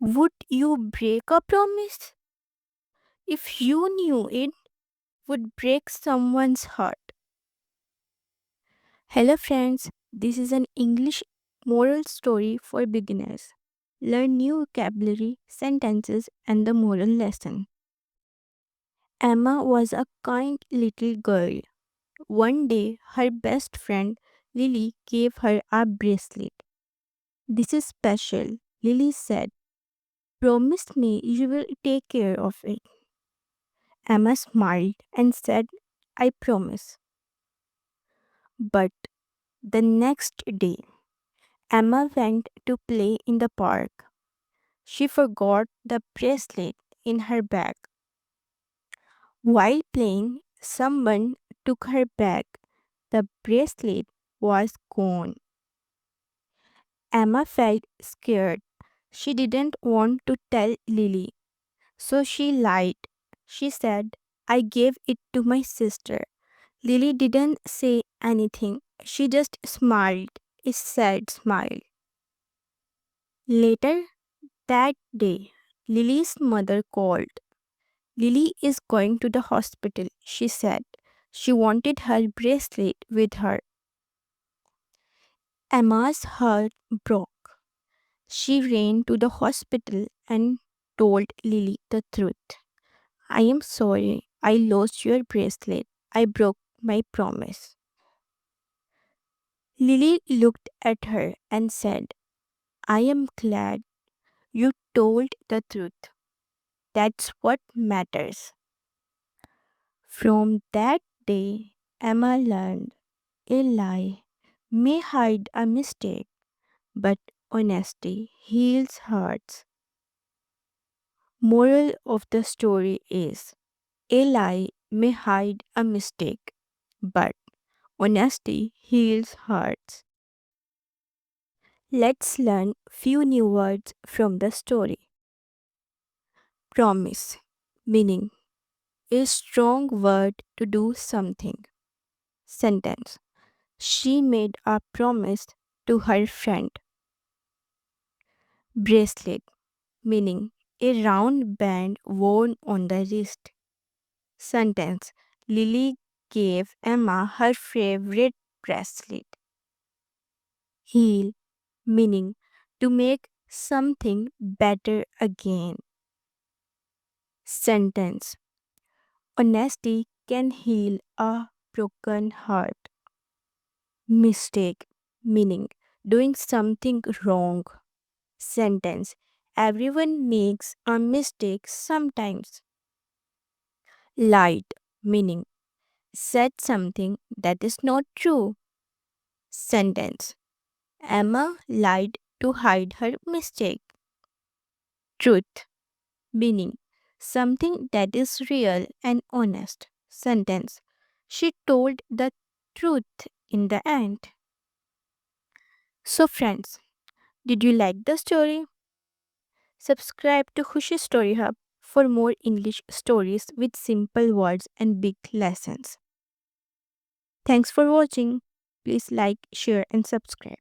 Would you break a promise if you knew it would break someone's heart? Hello, friends. This is an English moral story for beginners. Learn new vocabulary, sentences, and the moral lesson. Emma was a kind little girl. One day, her best friend Lily gave her a bracelet. This is special, Lily said. Promise me you will take care of it. Emma smiled and said, I promise. But the next day, Emma went to play in the park. She forgot the bracelet in her bag. While playing, someone took her bag. The bracelet was gone. Emma felt scared. She didn't want to tell Lily, so she lied. She said, I gave it to my sister. Lily didn't say anything. She just smiled, a sad smile. Later that day, Lily's mother called. Lily is going to the hospital, she said. She wanted her bracelet with her. Emma's heart broke. She ran to the hospital and told Lily the truth. I am sorry, I lost your bracelet. I broke my promise. Lily looked at her and said, I am glad you told the truth. That's what matters. From that day, Emma learned a lie may hide a mistake, but honesty heals hearts. Moral of the story is a lie may hide a mistake, but honesty heals hearts. Let's learn few new words from the story. Promise, meaning a strong word to do something. Sentence. She made a promise to her friend. Bracelet, meaning a round band worn on the wrist. Sentence. Lily gave Emma her favorite bracelet. Heal, meaning to make something better again. Sentence. Honesty can heal a broken heart. Mistake, meaning doing something wrong. Sentence. Everyone makes a mistake sometimes. Lied, meaning said something that is not true. Sentence. Emma lied to hide her mistake. Truth, meaning something that is real and honest. Sentence. She told the truth in the end. So, friends, did you like the story? Subscribe to Khushi Story Hub for more English stories with simple words and big lessons. Thanks for watching. Please like, share, and subscribe.